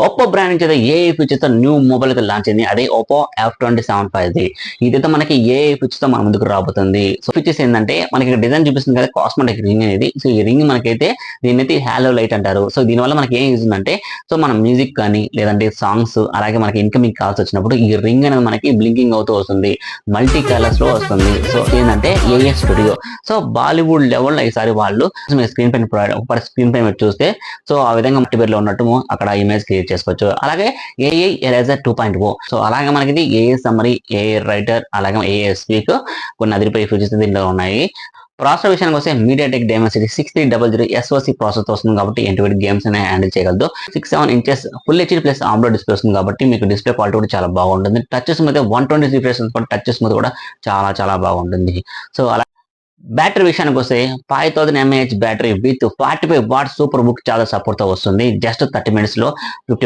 Oppo brand నుంచి అయితే AI feature తో న్యూ మొబైల్ అయితే లాంచ్ అయింది. అదే ఒప్పో F27 5G. ఇదైతే మనకి ఏఐ ఫీచర్ తో మన ముందుకు రాబోతుంది. సో ఫీచర్స్ ఏంటంటే మనకి ఇక్కడ డిజైన్ చూపిస్తుంది కదా, కాస్మెటిక్ రింగ్ అనేది. సో ఈ రింగ్ మనకైతే దీన్నైతే హాలో లైట్ అంటారు. సో దీనివల్ల మనకి ఏం యూజ్ ఉందంటే, సో మనం మ్యూజిక్ కానీ లేదంటే సాంగ్స్ అలాగే మనకి ఇన్కమింగ్ కాల్స్ వచ్చినప్పుడు ఈ రింగ్ అనేది మనకి బ్లింకింగ్ అవుతూ వస్తుంది, మల్టీ కలర్స్ లో వస్తుంది. సో ఏంటంటే ఏఐ స్టూడియో. సో బాలీవుడ్ లెవెల్లో ఈసారి వాళ్ళు స్క్రీన్ పైన చూస్తే సో ఆ విధంగా మల్టీవేర్ లో ఉన్నట్టు అక్కడ ఇమేజ్ క్రియేట్ చేసుకోవచ్చు. అలాగే ఏఐ ఎరేజర్ 2.0. సో అలాగే మనకి ఇది ఏఐ సమ్మరీ, ఏఐ రైటర్, అలాగే ఏఐ స్పీక్, కొన్ని అదిరిపోయే ఫీచర్స్ దీంట్లో ఉన్నాయి. ప్రాసెసర్ విషయానికి వస్తే MediaTek Dimensity 6300 SoC ప్రాసెసర్ వస్తుంది కాబట్టి ఎటువంటి గేమ్స్ అనే హ్యాండిల్ చేయగలదు. 6.7 inches full HD plus AMOLED display వస్తుంది కాబట్టి మీకు డిస్ప్లే క్వాలిటీ కూడా చాలా బాగుంటుంది. Touch smooth 120 refresh touch smooth కూడా చాలా బాగుంటుంది. సో అలా బ్యాటరీ విషయానికి వస్తే 5000 mAh battery with 45 what super book చాలా సపోర్ట్ తో వస్తుంది. జస్ట్ 30 minutes లో 50